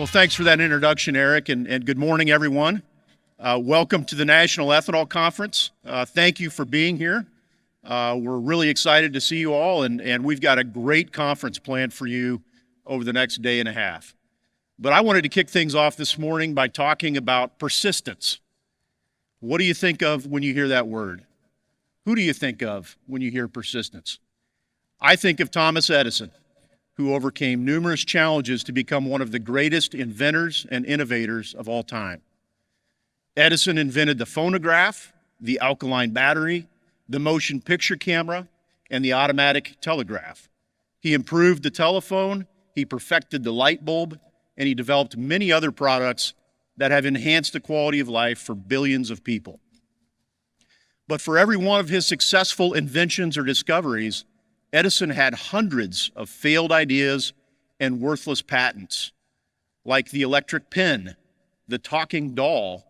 Well, thanks for that introduction, Eric, and good morning, everyone. Welcome to the National Ethanol Conference. Thank you for being here. We're really excited to see you all, and we've got a great conference planned for you over the next day and a half. But I wanted to kick things off this morning by talking about persistence. What do you think of when you hear that word? Who do you think of when you hear persistence? I think of Thomas Edison, who overcame numerous challenges to become one of the greatest inventors and innovators of all time. Edison invented the phonograph, the alkaline battery, the motion picture camera, and the automatic telegraph. He improved the telephone, he perfected the light bulb, and he developed many other products that have enhanced the quality of life for billions of people. But for every one of his successful inventions or discoveries, Edison had hundreds of failed ideas and worthless patents, like the electric pen, the talking doll,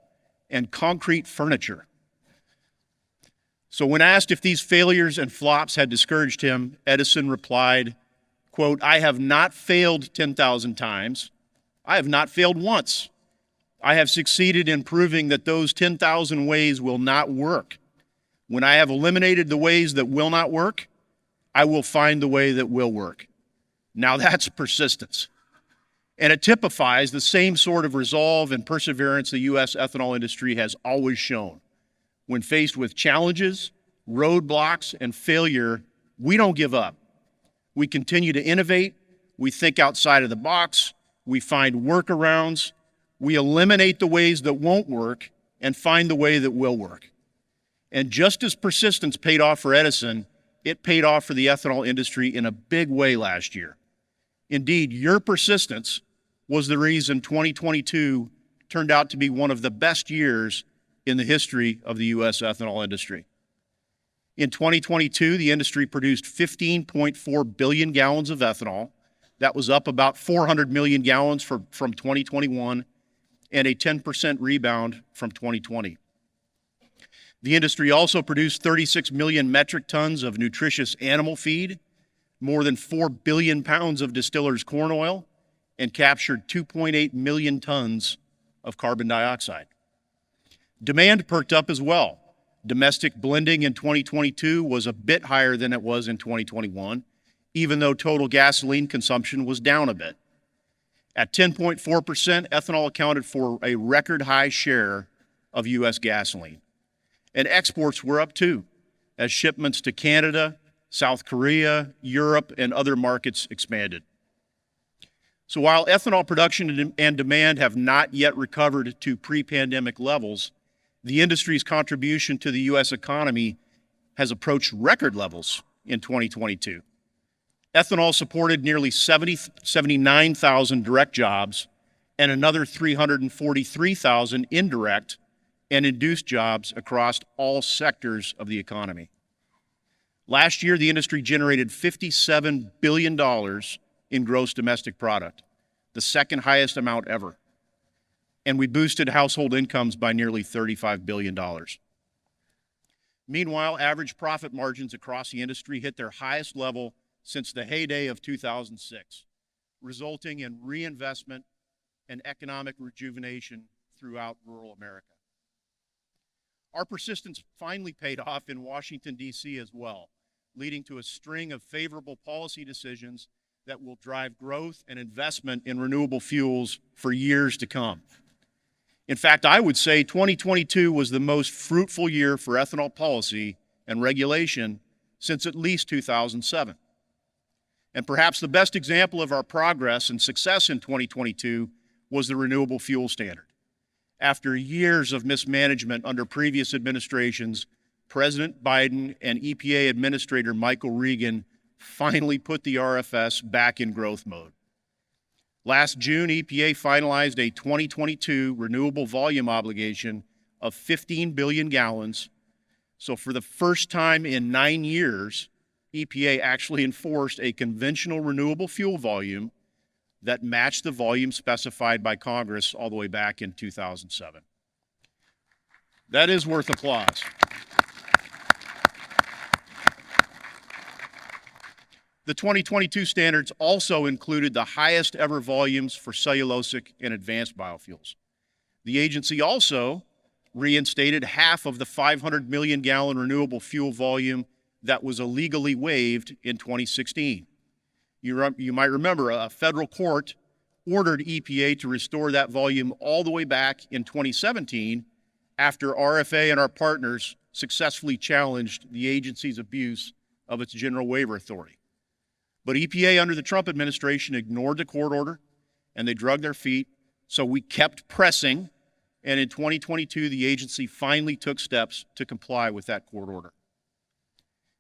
and concrete furniture. So when asked if these failures and flops had discouraged him, Edison replied, quote, "I have not failed 10,000 times. I have not failed once. I have succeeded in proving that those 10,000 ways will not work. When I have eliminated the ways that will not work, I will find the way that will work." Now that's persistence. And it typifies the same sort of resolve and perseverance the U.S. ethanol industry has always shown. When faced with challenges, roadblocks, and failure, we don't give up. We continue to innovate, we think outside of the box, we find workarounds, we eliminate the ways that won't work, and find the way that will work. And just as persistence paid off for Edison, it paid off for the ethanol industry in a big way last year. Indeed, your persistence was the reason 2022 turned out to be one of the best years in the history of the U.S. ethanol industry. In 2022, the industry produced 15.4 billion gallons of ethanol. That was up about 400 million gallons from 2021 and a 10% rebound from 2020. The industry also produced 36 million metric tons of nutritious animal feed, more than 4 billion pounds of distillers corn oil, and captured 2.8 million tons of carbon dioxide. Demand perked up as well. Domestic blending in 2022 was a bit higher than it was in 2021, even though total gasoline consumption was down a bit. At 10.4%, ethanol accounted for a record high share of U.S. gasoline. And exports were up too, as shipments to Canada, South Korea, Europe, and other markets expanded. So while ethanol production and demand have not yet recovered to pre-pandemic levels, the industry's contribution to the U.S. economy has approached record levels in 2022. Ethanol supported nearly 79,000 direct jobs and another 343,000 indirect and induced jobs across all sectors of the economy. Last year, the industry generated $57 billion in gross domestic product, the second highest amount ever. And we boosted household incomes by nearly $35 billion. Meanwhile, average profit margins across the industry hit their highest level since the heyday of 2006, resulting in reinvestment and economic rejuvenation throughout rural America. Our persistence finally paid off in Washington, D.C. as well, leading to a string of favorable policy decisions that will drive growth and investment in renewable fuels for years to come. In fact, I would say 2022 was the most fruitful year for ethanol policy and regulation since at least 2007. And perhaps the best example of our progress and success in 2022 was the Renewable Fuel Standard. After years of mismanagement under previous administrations, President Biden and EPA Administrator Michael Regan finally put the RFS back in growth mode. Last June, EPA finalized a 2022 renewable volume obligation of 15 billion gallons. So for the first time in 9 years, EPA actually enforced a conventional renewable fuel volume that matched the volume specified by Congress all the way back in 2007. That is worth applause. The 2022 standards also included the highest ever volumes for cellulosic and advanced biofuels. The agency also reinstated half of the 500 million gallon renewable fuel volume that was illegally waived in 2016. You might remember a federal court ordered EPA to restore that volume all the way back in 2017 after RFA and our partners successfully challenged the agency's abuse of its general waiver authority. But EPA under the Trump administration ignored the court order and they drug their feet, so we kept pressing, and in 2022 the agency finally took steps to comply with that court order.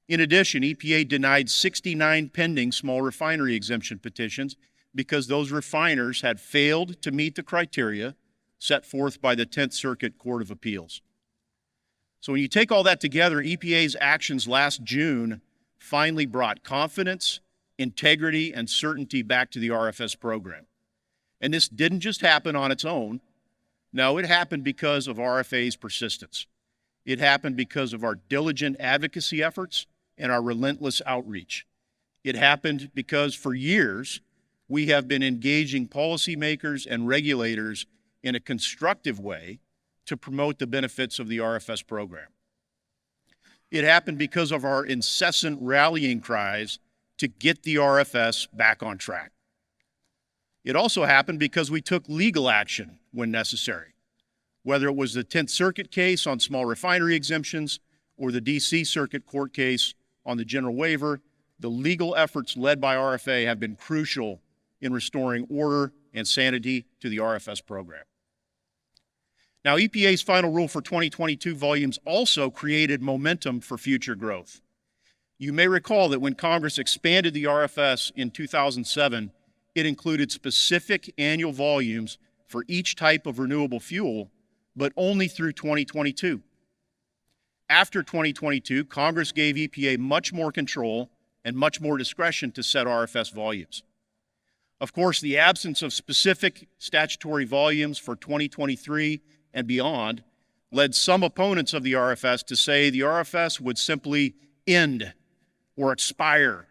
In addition, EPA denied 69 pending small refinery exemption petitions because those refiners had failed to meet the criteria set forth by the 10th Circuit Court of Appeals. So when you take all that together, EPA's actions last June finally brought confidence, integrity, and certainty back to the RFS program. And this didn't just happen on its own. No, it happened because of RFA's persistence. It happened because of our diligent advocacy efforts and our relentless outreach. It happened because for years, we have been engaging policymakers and regulators in a constructive way to promote the benefits of the RFS program. It happened because of our incessant rallying cries to get the RFS back on track. It also happened because we took legal action when necessary, whether it was the 10th Circuit case on small refinery exemptions or the DC Circuit Court case on the general waiver. The legal efforts led by RFA have been crucial in restoring order and sanity to the RFS program. Now, EPA's final rule for 2022 volumes also created momentum for future growth. You may recall that when Congress expanded the RFS in 2007, it included specific annual volumes for each type of renewable fuel, but only through 2022. After 2022, Congress gave EPA much more control and much more discretion to set RFS volumes. Of course, the absence of specific statutory volumes for 2023 and beyond led some opponents of the RFS to say the RFS would simply end or expire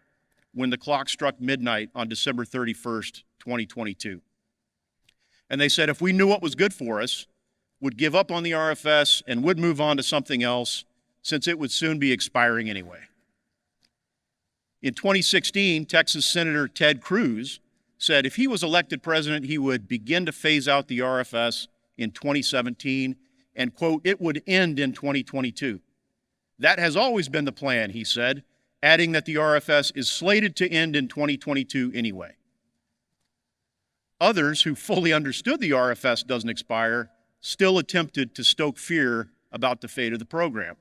when the clock struck midnight on December 31st, 2022. And they said if we knew what was good for us, would give up on the RFS and would move on to something else since it would soon be expiring anyway. In 2016, Texas Senator Ted Cruz said if he was elected president, he would begin to phase out the RFS in 2017 and, quote, it would end in 2022. That has always been the plan, he said, adding that the RFS is slated to end in 2022 anyway. Others who fully understood the RFS doesn't expire still attempted to stoke fear about the fate of the program.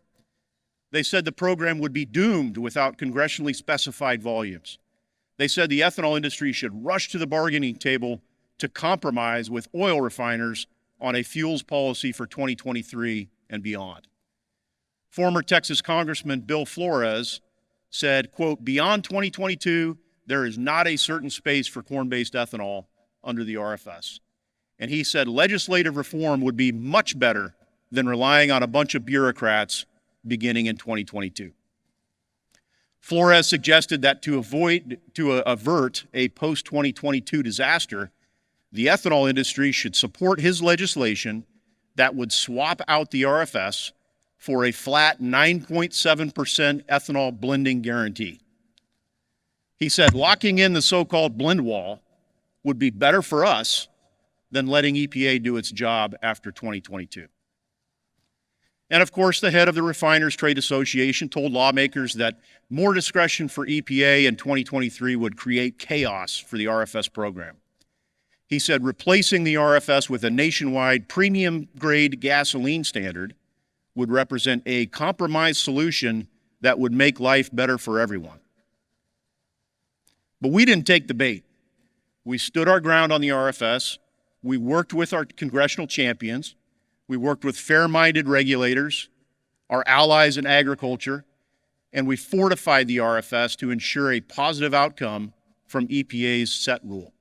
They said the program would be doomed without congressionally specified volumes. They said the ethanol industry should rush to the bargaining table to compromise with oil refiners on a fuels policy for 2023 and beyond. Former Texas Congressman Bill Flores said, quote, beyond 2022, there is not a certain space for corn-based ethanol under the RFS. And he said legislative reform would be much better than relying on a bunch of bureaucrats beginning in 2022. Flores suggested that to avert a post-2022 disaster, the ethanol industry should support his legislation that would swap out the RFS for a flat 9.7% ethanol blending guarantee. He said locking in the so-called blend wall would be better for us than letting EPA do its job after 2022. And of course, the head of the Refiners Trade Association told lawmakers that more discretion for EPA in 2023 would create chaos for the RFS program. He said replacing the RFS with a nationwide premium grade gasoline standard would represent a compromise solution that would make life better for everyone. But we didn't take the bait. We stood our ground on the RFS. We worked with our congressional champions. We worked with fair-minded regulators, our allies in agriculture, and we fortified the RFS to ensure a positive outcome from EPA's set rule.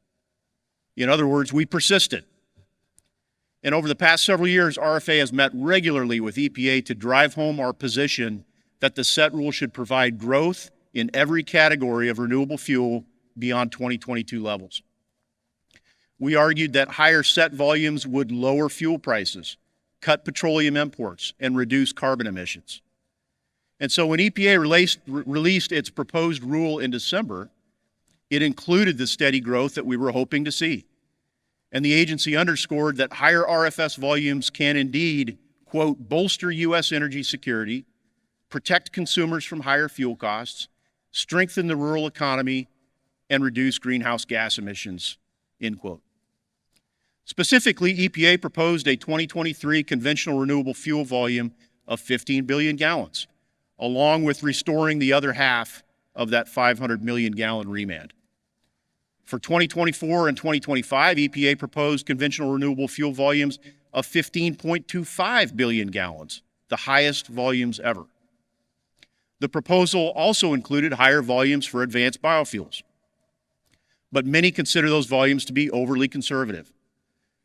In other words, we persisted. And over the past several years, RFA has met regularly with EPA to drive home our position that the set rule should provide growth in every category of renewable fuel beyond 2022 levels. We argued that higher set volumes would lower fuel prices, cut petroleum imports, and reduce carbon emissions. And so when EPA released its proposed rule in December, it included the steady growth that we were hoping to see. And the agency underscored that higher RFS volumes can indeed, quote, bolster U.S. energy security, protect consumers from higher fuel costs, strengthen the rural economy, and reduce greenhouse gas emissions, end quote. Specifically, EPA proposed a 2023 conventional renewable fuel volume of 15 billion gallons, along with restoring the other half of that 500 million gallon remand. For 2024 and 2025, EPA proposed conventional renewable fuel volumes of 15.25 billion gallons, the highest volumes ever. The proposal also included higher volumes for advanced biofuels, but many consider those volumes to be overly conservative.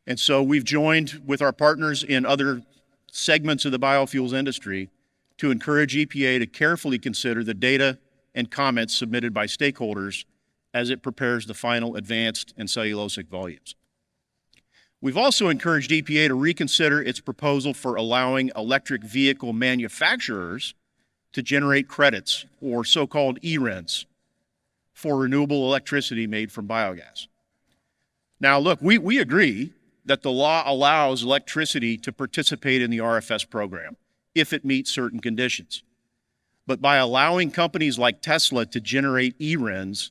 And so we've joined with our partners in other segments of the biofuels industry to encourage EPA to carefully consider the data and comments submitted by stakeholders as it prepares the final advanced and cellulosic volumes. We've also encouraged EPA to reconsider its proposal for allowing electric vehicle manufacturers to generate credits, or so-called eRINs, for renewable electricity made from biogas. Now look, we agree that the law allows electricity to participate in the RFS program if it meets certain conditions. But by allowing companies like Tesla to generate eRINs,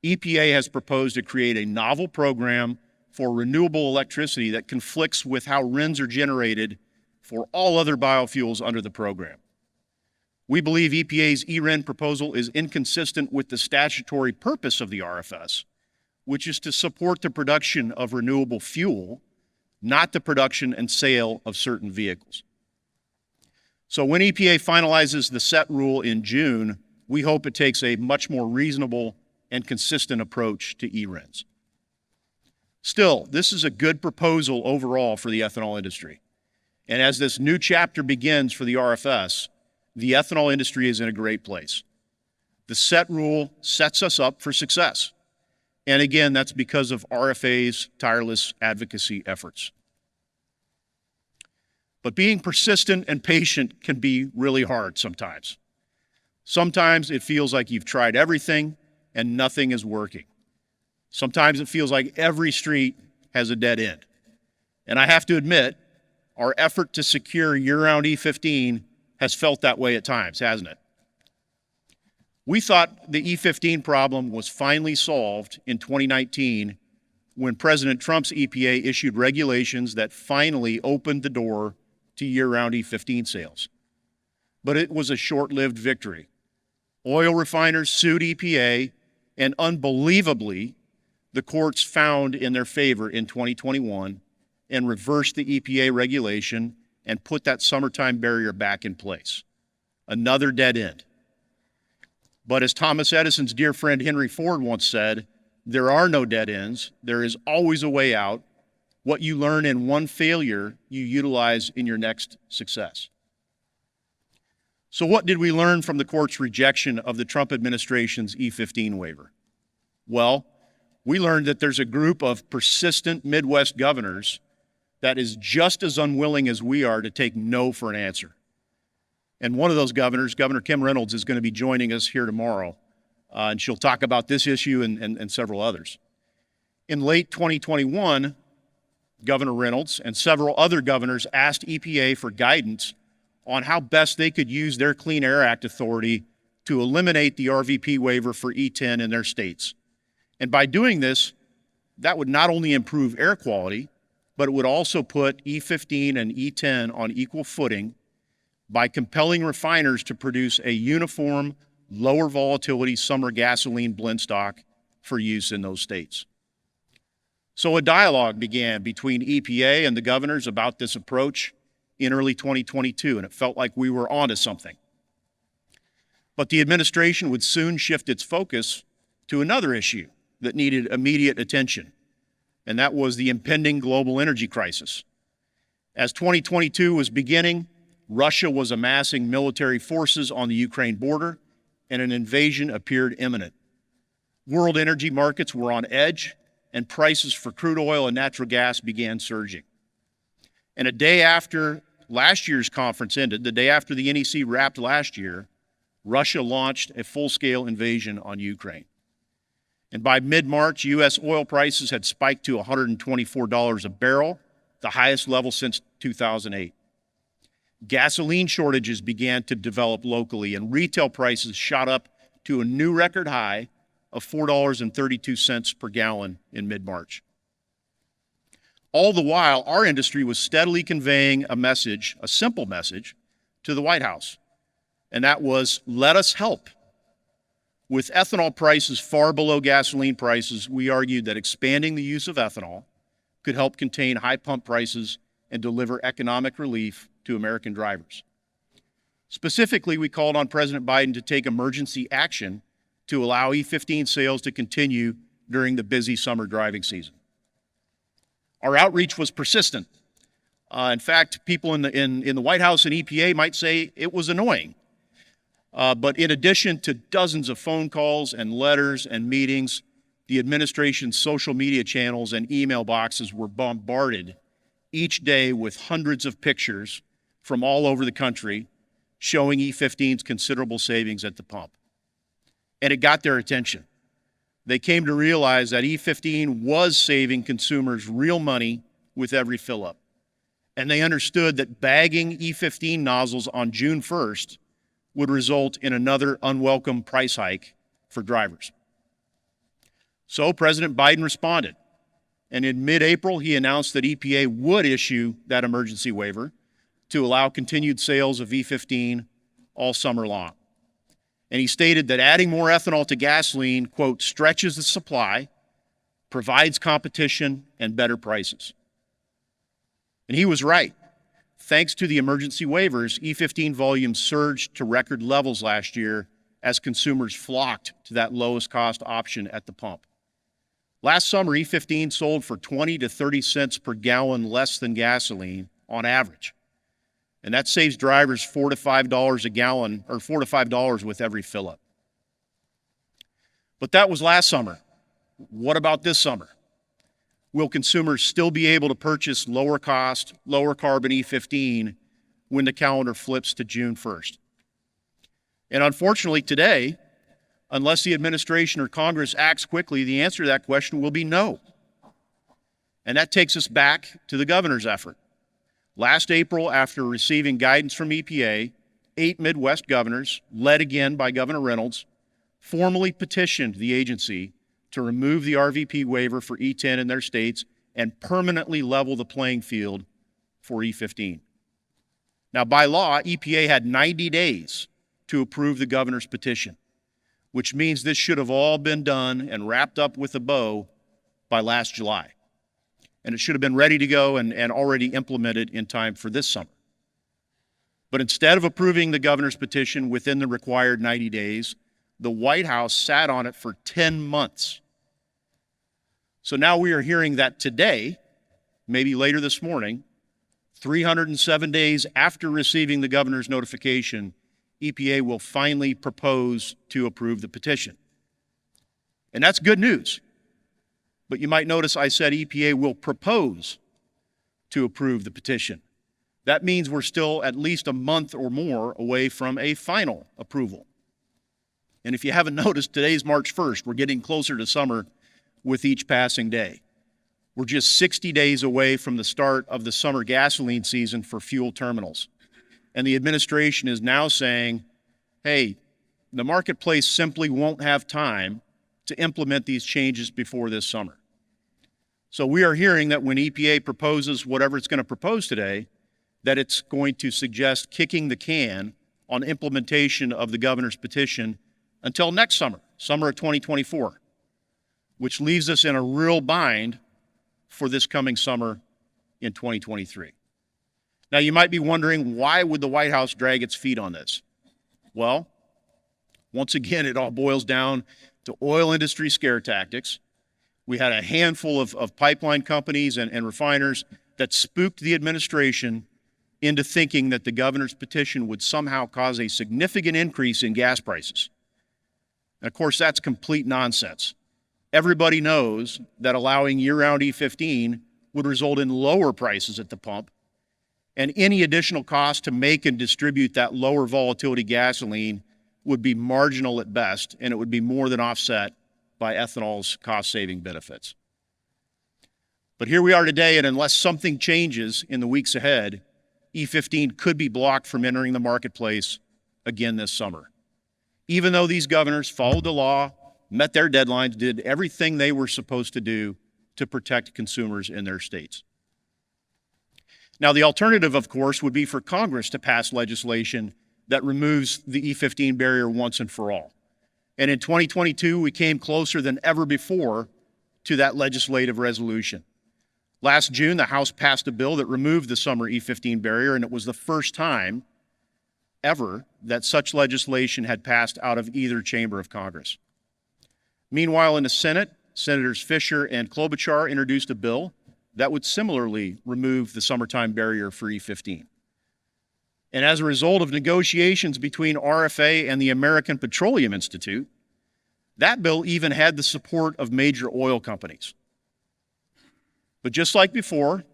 EPA has proposed to create a novel program for renewable electricity that conflicts with how RINs are generated for all other biofuels under the program. We believe EPA's eRIN proposal is inconsistent with the statutory purpose of the RFS, which is to support the production of renewable fuel, not the production and sale of certain vehicles. So when EPA finalizes the set rule in June, we hope it takes a much more reasonable and consistent approach to eRINs. Still, this is a good proposal overall for the ethanol industry. And as this new chapter begins for the RFS, the ethanol industry is in a great place. The set rule sets us up for success. And again, that's because of RFA's tireless advocacy efforts. But being persistent and patient can be really hard sometimes. Sometimes it feels like you've tried everything and nothing is working. Sometimes it feels like every street has a dead end. And I have to admit, our effort to secure year-round E15 has felt that way at times, hasn't it? We thought the E15 problem was finally solved in 2019 when President Trump's EPA issued regulations that finally opened the door to year-round E15 sales. But it was a short-lived victory. Oil refiners sued EPA, and unbelievably, the courts found in their favor in 2021 and reversed the EPA regulation and put that summertime barrier back in place. Another dead end. But as Thomas Edison's dear friend Henry Ford once said, there are no dead ends. There is always a way out. What you learn in one failure, you utilize in your next success. So what did we learn from the court's rejection of the Trump administration's E15 waiver? Well, we learned that there's a group of persistent Midwest governors that is just as unwilling as we are to take no for an answer. And one of those governors, Governor Kim Reynolds, is going to be joining us here tomorrow, and she'll talk about this issue and several others. In late 2021, Governor Reynolds and several other governors asked EPA for guidance on how best they could use their Clean Air Act authority to eliminate the RVP waiver for E10 in their states. And by doing this, that would not only improve air quality, but it would also put E15 and E10 on equal footing by compelling refiners to produce a uniform, lower volatility summer gasoline blend stock for use in those states. So a dialogue began between EPA and the governors about this approach in early 2022, and it felt like we were onto something. But the administration would soon shift its focus to another issue that needed immediate attention, and that was the impending global energy crisis. As 2022 was beginning, Russia was amassing military forces on the Ukraine border, and an invasion appeared imminent. World energy markets were on edge, and prices for crude oil and natural gas began surging. And a day after last year's conference ended, the day after the NEC wrapped last year, Russia launched a full-scale invasion on Ukraine. And by mid-March, U.S. oil prices had spiked to $124 a barrel, the highest level since 2008. Gasoline shortages began to develop locally, and retail prices shot up to a new record high of $4.32 per gallon in mid-March. All the while, our industry was steadily conveying a message, a simple message, to the White House, and that was, let us help. With ethanol prices far below gasoline prices, we argued that expanding the use of ethanol could help contain high pump prices and deliver economic relief to American drivers. Specifically, we called on President Biden to take emergency action to allow E15 sales to continue during the busy summer driving season. Our outreach was persistent. In fact, people in the White House and EPA might say it was annoying. But in addition to dozens of phone calls and letters and meetings, the administration's social media channels and email boxes were bombarded each day with hundreds of pictures from all over the country showing E15's considerable savings at the pump. And it got their attention. They came to realize that E15 was saving consumers real money with every fill-up. And they understood that bagging E15 nozzles on June 1st would result in another unwelcome price hike for drivers. So President Biden responded. And in mid-April, he announced that EPA would issue that emergency waiver to allow continued sales of E15 all summer long. And he stated that adding more ethanol to gasoline, quote, stretches the supply, provides competition, and better prices. And he was right. Thanks to the emergency waivers, E15 volumes surged to record levels last year as consumers flocked to that lowest cost option at the pump. Last summer, E15 sold for 20 to 30 cents per gallon less than gasoline on average. And that saves drivers $4 to $5 a gallon, or $4 to $5 with every fill-up. But that was last summer. What about this summer? Will consumers still be able to purchase lower cost, lower carbon E15 when the calendar flips to June 1st? And unfortunately today, unless the administration or Congress acts quickly, the answer to that question will be no. And that takes us back to the governor's effort. Last April, after receiving guidance from EPA, 8 Midwest governors, led again by Governor Reynolds, formally petitioned the agency to remove the RVP waiver for E10 in their states and permanently level the playing field for E15. Now, by law, EPA had 90 days to approve the governor's petition, which means this should have all been done and wrapped up with a bow by last July. And it should have been ready to go and already implemented in time for this summer. But instead of approving the governor's petition within the required 90 days, the White House sat on it for 10 months. So now we are hearing that today, maybe later this morning, 307 days after receiving the governor's notification, EPA will finally propose to approve the petition. And that's good news. But you might notice I said EPA will propose to approve the petition. That means we're still at least a month or more away from a final approval. And if you haven't noticed, today's March 1st. We're getting closer to summer with each passing day. We're just 60 days away from the start of the summer gasoline season for fuel terminals. And the administration is now saying, hey, the marketplace simply won't have time to implement these changes before this summer. So we are hearing that when EPA proposes whatever it's going to propose today, that it's going to suggest kicking the can on implementation of the governor's petition until next summer, summer of 2024, which leaves us in a real bind for this coming summer in 2023. Now, you might be wondering, why would the White House drag its feet on this? Well, once again, it all boils down to oil industry scare tactics. We had a handful of pipeline companies and refiners that spooked the administration into thinking that the governor's petition would somehow cause a significant increase in gas prices. And of course, that's complete nonsense. Everybody knows that allowing year-round E15 would result in lower prices at the pump, and any additional cost to make and distribute that lower volatility gasoline would be marginal at best, and it would be more than offset by ethanol's cost-saving benefits. But here we are today, and unless something changes in the weeks ahead, E15 could be blocked from entering the marketplace again this summer. Even though these governors followed the law, met their deadlines, did everything they were supposed to do to protect consumers in their states. Now, the alternative, of course, would be for Congress to pass legislation that removes the E15 barrier once and for all. And in 2022, we came closer than ever before to that legislative resolution. Last June, the House passed a bill that removed the summer E15 barrier, and it was the first time ever that such legislation had passed out of either chamber of Congress. Meanwhile, in the Senate, Senators Fisher and Klobuchar introduced a bill that would similarly remove the summertime barrier for E15. And as a result of negotiations between RFA and the American Petroleum Institute, that bill even had the support of major oil companies. But just like before,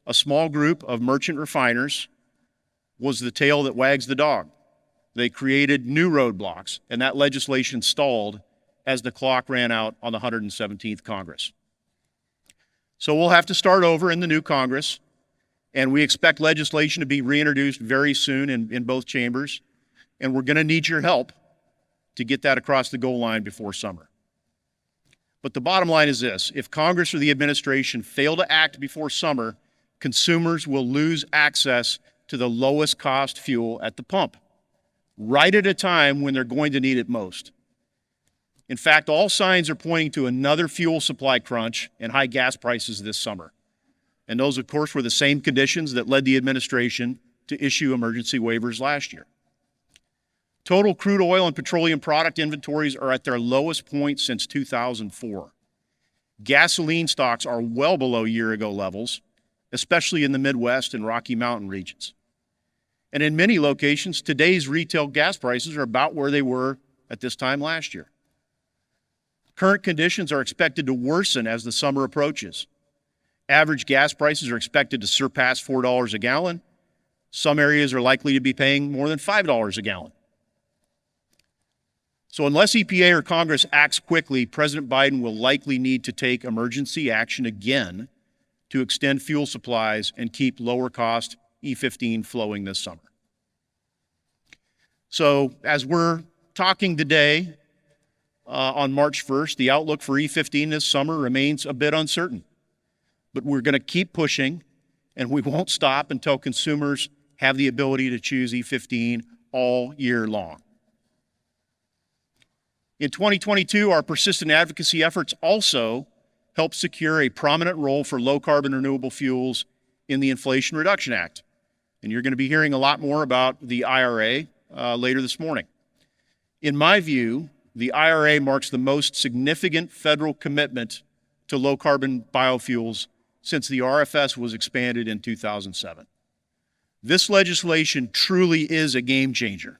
a small group of merchant refiners was the tail that wags the dog. They created new roadblocks, and that legislation stalled as the clock ran out on the 117th Congress. So we'll have to start over in the new Congress, and we expect legislation to be reintroduced very soon in both chambers, and we're going to need your help to get that across the goal line before summer. But the bottom line is this: if Congress or the administration fail to act before summer, consumers will lose access to the lowest cost fuel at the pump, right at a time when they're going to need it most. In fact, all signs are pointing to another fuel supply crunch and high gas prices this summer. And those, of course, were the same conditions that led the administration to issue emergency waivers last year. Total crude oil and petroleum product inventories are at their lowest point since 2004. Gasoline stocks are well below year-ago levels, especially in the Midwest and Rocky Mountain regions. And in many locations, today's retail gas prices are about where they were at this time last year. Current conditions are expected to worsen as the summer approaches. Average gas prices are expected to surpass $4 a gallon. Some areas are likely to be paying more than $5 a gallon. So unless EPA or Congress acts quickly, President Biden will likely need to take emergency action again to extend fuel supplies and keep lower cost E15 flowing this summer. So as we're talking today, on March 1st, the outlook for E15 this summer remains a bit uncertain. But we're going to keep pushing, and we won't stop until consumers have the ability to choose E15 all year long. In 2022, our persistent advocacy efforts also helped secure a prominent role for low-carbon renewable fuels in the Inflation Reduction Act. And you're going to be hearing a lot more about the IRA later this morning. In my view, the IRA marks the most significant federal commitment to low-carbon biofuels since the RFS was expanded in 2007. This legislation truly is a game changer,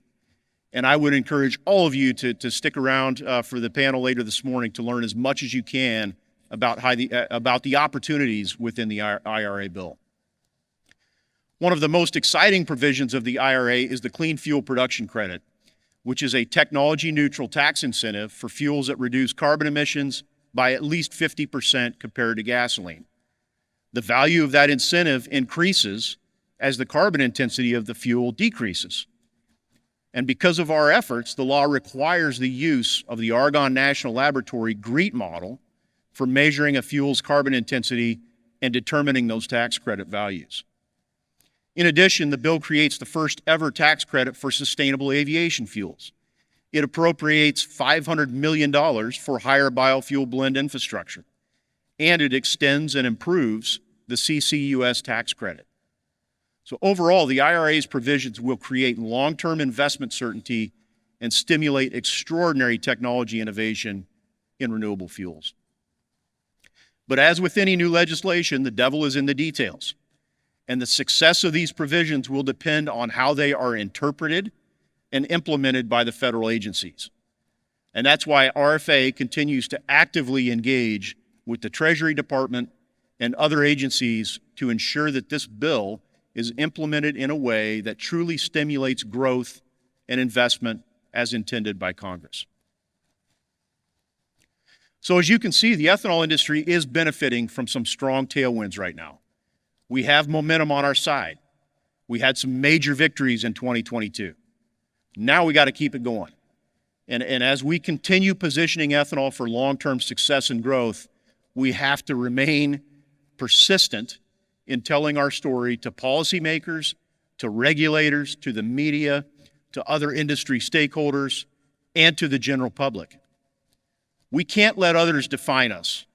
and I would encourage all of you to stick around for the panel later this morning to learn as much as you can about the opportunities within the IRA bill. One of the most exciting provisions of the IRA is the Clean Fuel Production Credit, which is a technology-neutral tax incentive for fuels that reduce carbon emissions by at least 50% compared to gasoline. The value of that incentive increases as the carbon intensity of the fuel decreases. And because of our efforts, the law requires the use of the Argonne National Laboratory GREET model for measuring a fuel's carbon intensity and determining those tax credit values. In addition, the bill creates the first ever tax credit for sustainable aviation fuels. It appropriates $500 million for higher biofuel blend infrastructure, and it extends and improves the CCUS tax credit. So overall, the IRA's provisions will create long-term investment certainty and stimulate extraordinary technology innovation in renewable fuels. But as with any new legislation, the devil is in the details. And the success of these provisions will depend on how they are interpreted and implemented by the federal agencies. And that's why RFA continues to actively engage with the Treasury Department and other agencies to ensure that this bill is implemented in a way that truly stimulates growth and investment as intended by Congress. So as you can see, the ethanol industry is benefiting from some strong tailwinds right now. We have momentum on our side. We had some major victories in 2022. Now we got to keep it going. And as we continue positioning ethanol for long-term success and growth, we have to remain persistent in telling our story to policymakers, to regulators, to the media, to other industry stakeholders, and to the general public. We can't let others define us.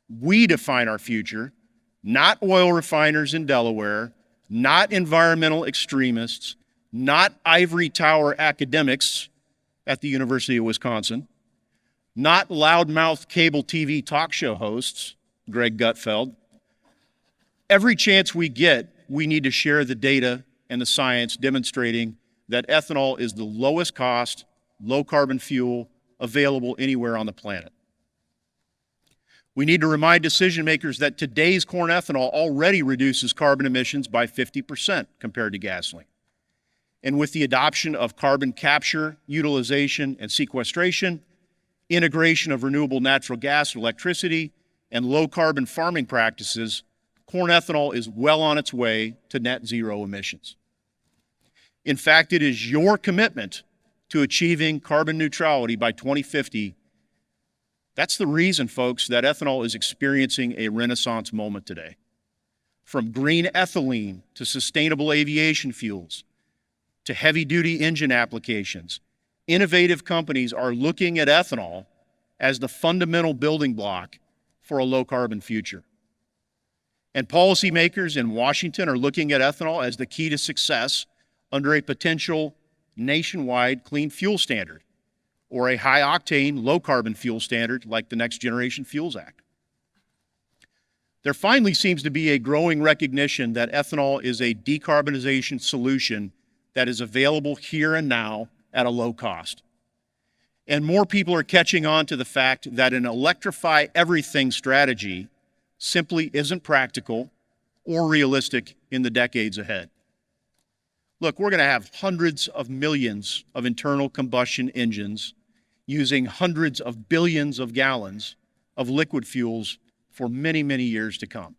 We define our future, not oil refiners in Delaware, not environmental extremists, not ivory tower academics at the University of Wisconsin, not loudmouth cable TV talk show hosts, Greg Gutfeld. Every chance we get, we need to share the data and the science demonstrating that ethanol is the lowest cost, low carbon fuel available anywhere on the planet. We need to remind decision makers that today's corn ethanol already reduces carbon emissions by 50% compared to gasoline. And with the adoption of carbon capture, utilization, and sequestration, integration of renewable natural gas and electricity, and low carbon farming practices, corn ethanol is well on its way to net zero emissions. In fact, it is your commitment to achieving carbon neutrality by 2050. That's the reason, folks, that ethanol is experiencing a renaissance moment today. From green ethylene to sustainable aviation fuels to heavy-duty engine applications, innovative companies are looking at ethanol as the fundamental building block for a low-carbon future. And policymakers in Washington are looking at ethanol as the key to success under a potential nationwide clean fuel standard or a high-octane, low-carbon fuel standard like the Next Generation Fuels Act. There finally seems to be a growing recognition that ethanol is a decarbonization solution that is available here and now at a low cost. And more people are catching on to the fact that an electrify everything strategy simply isn't practical or realistic in the decades ahead. Look, we're going to have hundreds of millions of internal combustion engines using hundreds of billions of gallons of liquid fuels for many, many years to come.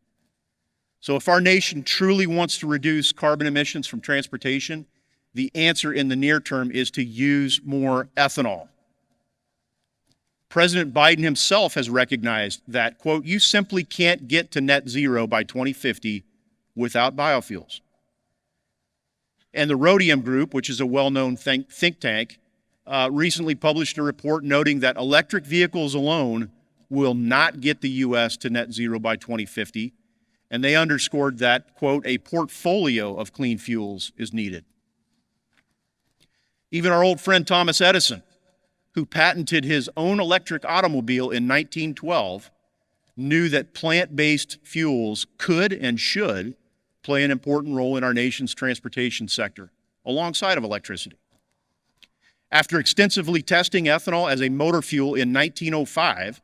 So if our nation truly wants to reduce carbon emissions from transportation, the answer in the near term is to use more ethanol. President Biden himself has recognized that, quote, you simply can't get to net zero by 2050 without biofuels. And the Rhodium Group, which is a well-known think tank, recently published a report noting that electric vehicles alone will not get the U.S. to net zero by 2050. And they underscored that, quote, a portfolio of clean fuels is needed. Even our old friend Thomas Edison, who patented his own electric automobile in 1912, knew that plant-based fuels could and should play an important role in our nation's transportation sector, alongside of electricity. After extensively testing ethanol as a motor fuel in 1905,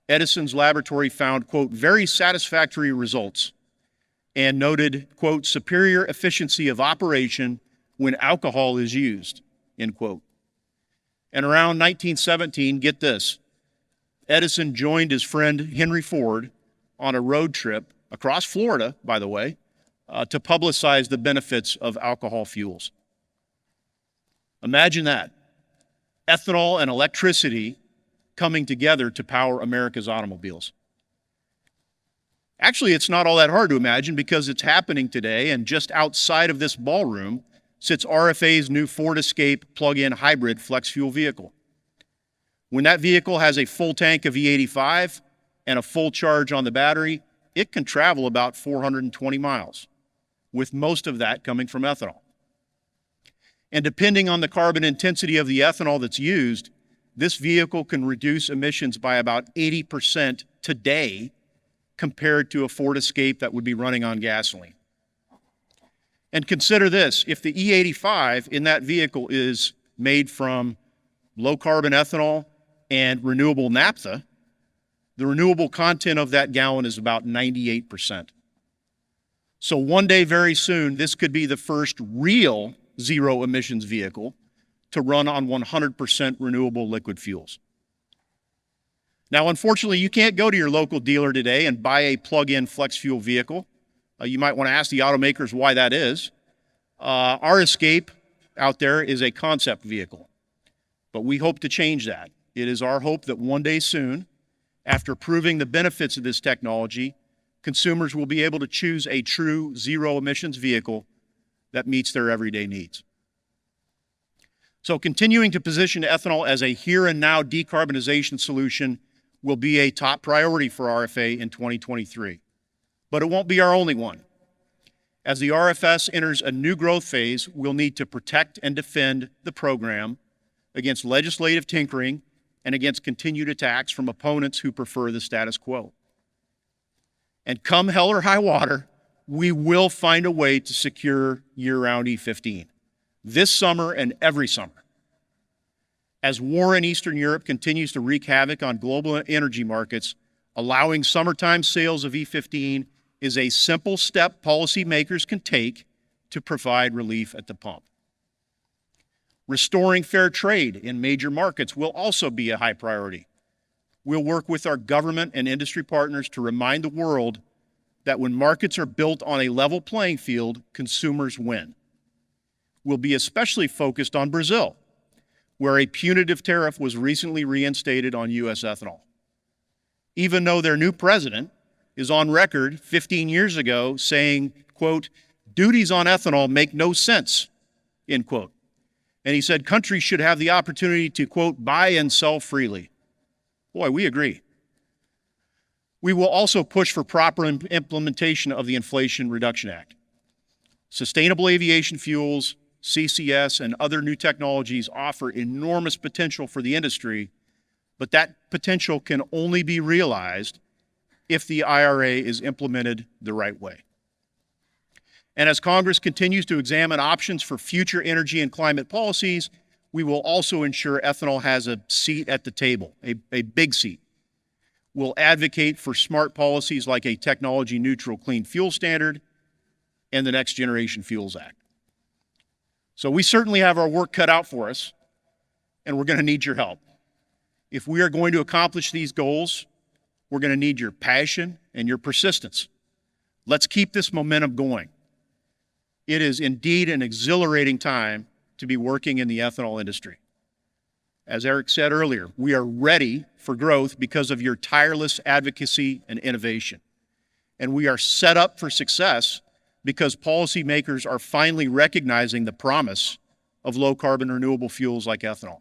Edison's laboratory found, quote, very satisfactory results and noted, quote, superior efficiency of operation when alcohol is used, end quote. And around 1917, get this, Edison joined his friend Henry Ford on a road trip across Florida, by the way, to publicize the benefits of alcohol fuels. Imagine that. Ethanol and electricity coming together to power America's automobiles. Actually, it's not all that hard to imagine because it's happening today, and just outside of this ballroom sits RFA's new Ford Escape plug-in hybrid flex fuel vehicle. When that vehicle has a full tank of E85 and a full charge on the battery, it can travel about 420 miles, with most of that coming from ethanol. And depending on the carbon intensity of the ethanol that's used, this vehicle can reduce emissions by about 80% today compared to a Ford Escape that would be running on gasoline. And consider this, if the E85 in that vehicle is made from low carbon ethanol and renewable naphtha, the renewable content of that gallon is about 98%. So one day very soon, this could be the first real zero emissions vehicle to run on 100% renewable liquid fuels. Now, unfortunately, you can't go to your local dealer today and buy a plug-in flex fuel vehicle. You might want to ask the automakers why that is. Our Escape out there is a concept vehicle, but we hope to change that. It is our hope that one day soon, after proving the benefits of this technology, consumers will be able to choose a true zero emissions vehicle that meets their everyday needs. So continuing to position ethanol as a here and now decarbonization solution will be a top priority for RFA in 2023. But it won't be our only one. As the RFS enters a new growth phase, we'll need to protect and defend the program against legislative tinkering and against continued attacks from opponents who prefer the status quo. And come hell or high water, we will find a way to secure year-round E15 this summer and every summer. As war in Eastern Europe continues to wreak havoc on global energy markets, allowing summertime sales of E15 is a simple step policymakers can take to provide relief at the pump. Restoring fair trade in major markets will also be a high priority. We'll work with our government and industry partners to remind the world that when markets are built on a level playing field, consumers win. We'll be especially focused on Brazil, where a punitive tariff was recently reinstated on U.S. ethanol. Even though their new president is on record 15 years ago saying, quote, duties on ethanol make no sense, end quote. And he said countries should have the opportunity to, quote, buy and sell freely. Boy, we agree. We will also push for proper implementation of the Inflation Reduction Act. Sustainable aviation fuels, CCS, and other new technologies offer enormous potential for the industry, but that potential can only be realized if the IRA is implemented the right way. And as Congress continues to examine options for future energy and climate policies, we will also ensure ethanol has a seat at the table, a big seat. We'll advocate for smart policies like a technology-neutral clean fuel standard and the Next Generation Fuels Act. So we certainly have our work cut out for us, and we're going to need your help. If we are going to accomplish these goals, we're going to need your passion and your persistence. Let's keep this momentum going. It is indeed an exhilarating time to be working in the ethanol industry. As Eric said earlier, we are ready for growth because of your tireless advocacy and innovation. And we are set up for success because policymakers are finally recognizing the promise of low-carbon renewable fuels like ethanol.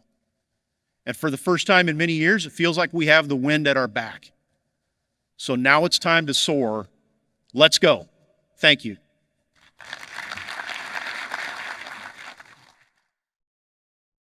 And for the first time in many years, it feels like we have the wind at our back. So now it's time to soar. Let's go. Thank you.